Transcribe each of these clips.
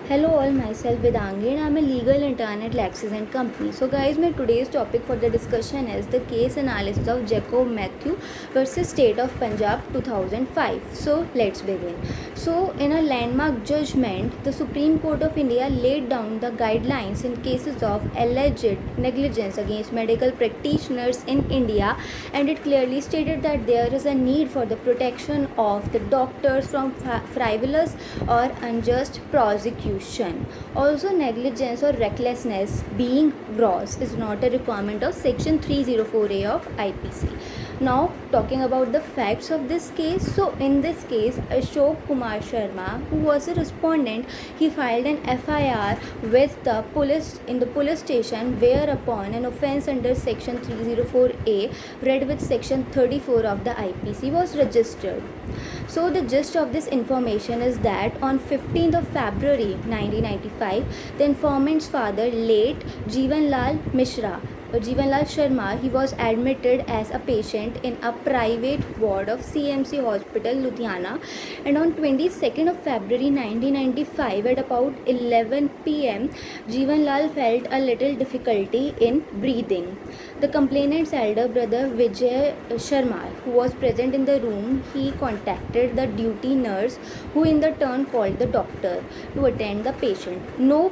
Hello all, myself Vedangi and I'm a legal intern at Lexis and Company. So guys, my today's topic for the discussion is the case analysis of Jacob Matthew versus State of Punjab 2005. So let's begin. So in a landmark judgment, the Supreme Court of India laid down the guidelines in cases of alleged negligence against medical practitioners in India, and it clearly stated that there is a need for the protection of the doctors from frivolous or unjust prosecution. Also, negligence or recklessness being gross is not a requirement of Section 304A of IPC. Now, talking about the facts of this case. So, in this case, Ashok Kumar Sharma, who was a respondent, he filed an FIR with the police in the police station, whereupon an offence under Section 304A, read with Section 34 of the IPC, was registered. So the gist of this information is that on 15th of February 1995, the informant's father, late Jeevanlal Sharma, he was admitted as a patient in a private ward of CMC Hospital, Ludhiana, and on 22nd of February 1995 at about 11 pm, Jeevanlal felt a little difficulty in breathing. The complainant's elder brother Vijay Sharma, who was present in the room, he contacted the duty nurse, who in the turn called the doctor to attend the patient. No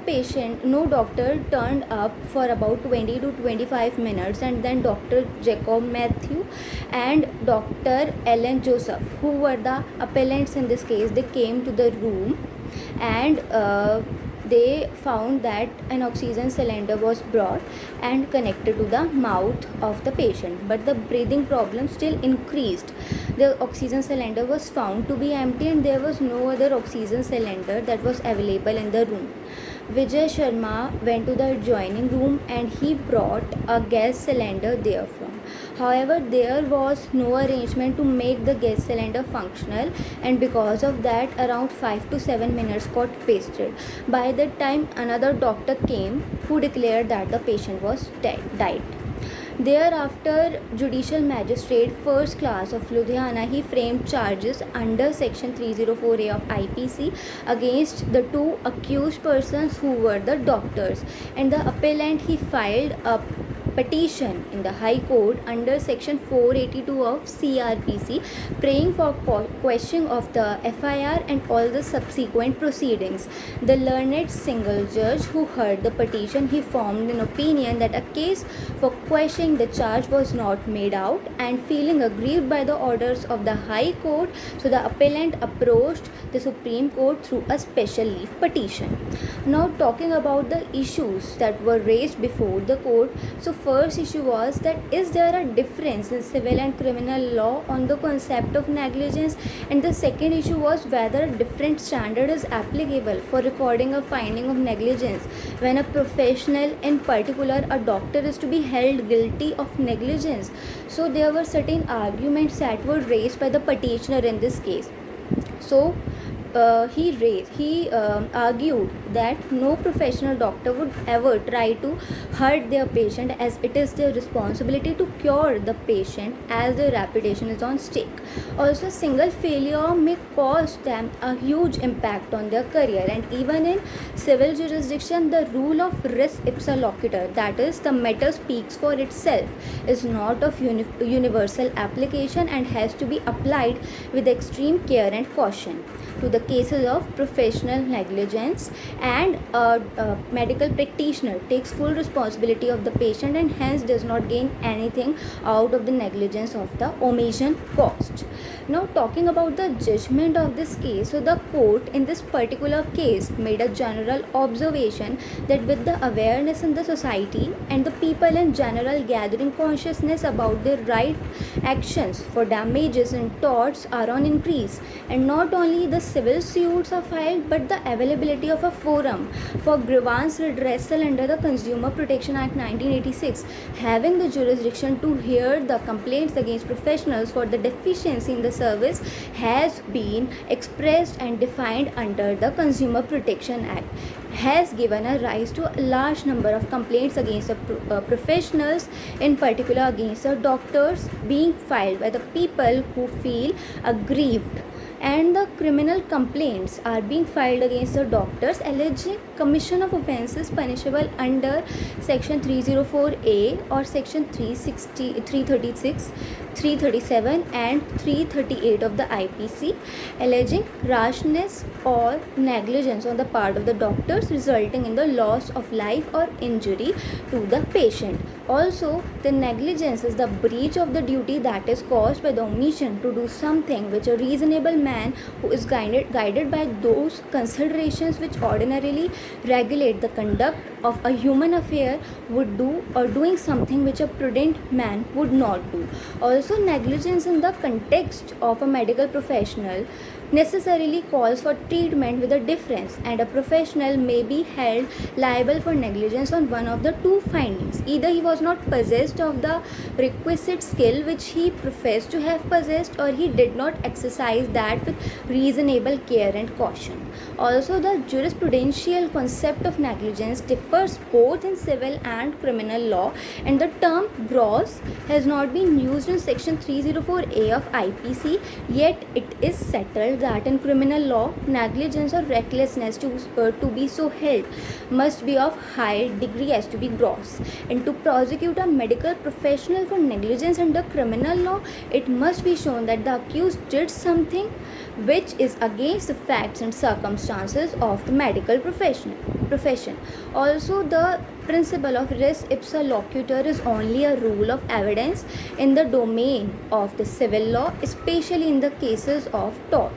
doctor turned up for about 20 to 25 minutes, and then Dr. Jacob Matthew and Dr. Ellen Joseph, who were the appellants in this case, they came to the room, and they found that an oxygen cylinder was brought and connected to the mouth of the patient, but the breathing problem still increased. The oxygen cylinder was found to be empty, and there was no other oxygen cylinder that was available in the room. Vijay Sharma went to the adjoining room and he brought a gas cylinder therefrom. However, there was no arrangement to make the gas cylinder functional, and because of that, around 5 to 7 minutes got wasted. By that time, another doctor came who declared that the patient was died. Thereafter, Judicial Magistrate First Class of Ludhiana, he framed charges under Section 304A of IPC against the two accused persons who were the doctors, and the appellant, he filed a petition in the High Court under Section 482 of CRPC, praying for questioning of the FIR and all the subsequent proceedings. The learned single judge who heard the petition, he formed an opinion that a case for questioning the charge was not made out, and feeling aggrieved by the orders of the High Court, so the appellant approached the Supreme Court through a special leave petition. Now, talking about the issues that were raised before the court. So first issue was that is there a difference in civil and criminal law on the concept of negligence, and the second issue was whether a different standard is applicable for recording a finding of negligence when a professional, in particular a doctor, is to be held guilty of negligence. So there were certain arguments that were raised by the petitioner in this case. So he argued that no professional doctor would ever try to hurt their patient, as it is their responsibility to cure the patient as their reputation is on stake. Also, single failure may cause them a huge impact on their career, and even in civil jurisdiction, the rule of res ipsa loquitur, that is, the matter speaks for itself, is not of universal application and has to be applied with extreme care and caution to the cases of professional negligence, and a medical practitioner takes full responsibility of the patient and hence does not gain anything out of the negligence of the omission caused. Now, talking about the judgment of this case, so the court in this particular case made a general observation that with the awareness in the society and the people in general gathering consciousness about their right actions for damages and torts are on increase, and not only the civil suits are filed, but the availability of a forum for grievance redressal under the Consumer Protection Act 1986, having the jurisdiction to hear the complaints against professionals for the deficiency in the service, has been expressed and defined under the Consumer Protection Act, has given a rise to a large number of complaints against the professionals, in particular against the doctors, being filed by the people who feel aggrieved and the criminal complaints are being filed against the doctors alleging commission of offences punishable under section 304A or section 360, 336, 337 and 338 of the IPC, alleging rashness or negligence on the part of the doctors resulting in the loss of life or injury to the patient. Also, the negligence is the breach of the duty that is caused by the omission to do something which a reasonable man who is guided by those considerations which ordinarily regulate the conduct of a human affair would do, or doing something which a prudent man would not do. Also, negligence in the context of a medical professional necessarily calls for treatment with a difference, and a professional may be held liable for negligence on one of the two findings: either he was not possessed of the requisite skill which he professed to have possessed, or he did not exercise that with reasonable care and caution. Also, the jurisprudential concept of negligence differs both in civil and criminal law, and the term gross has not been used in section 304A of IPC, yet it is settled that in criminal law, negligence or recklessness to be so held must be of high degree as to be gross. And to prosecute a medical professional for negligence under criminal law, it must be shown that the accused did something which is against the facts and circumstances of the medical profession. Also, the principle of res ipsa loquitur is only a rule of evidence in the domain of the civil law, especially in the cases of tort.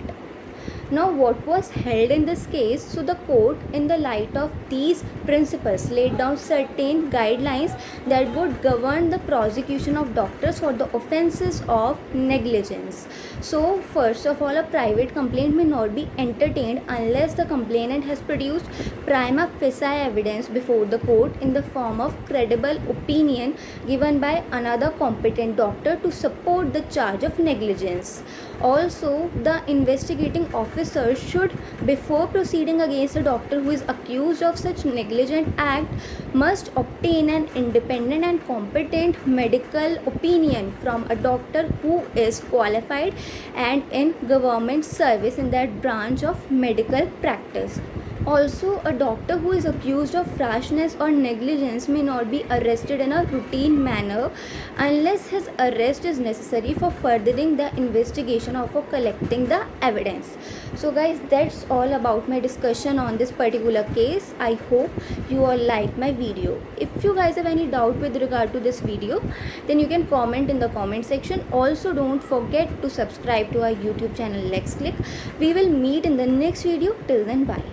Now, what was held in this case? So, the court, in the light of these principles, laid down certain guidelines that would govern the prosecution of doctors for the offences of negligence. So, first of all, a private complaint may not be entertained unless the complainant has produced prima facie evidence before the court in the form of credible opinion given by another competent doctor to support the charge of negligence. Also, the investigating officer should, before proceeding against a doctor who is accused of such negligent act, must obtain an independent and competent medical opinion from a doctor who is qualified and in government service in that branch of medical practice. Also, a doctor who is accused of rashness or negligence may not be arrested in a routine manner unless his arrest is necessary for furthering the investigation or for collecting the evidence. So guys, that's all about my discussion on this particular case. I hope you all like my video. If you guys have any doubt with regard to this video, then you can comment in the comment section. Also, don't forget to subscribe to our YouTube channel Lex Click. We will meet in the next video. Till then, bye.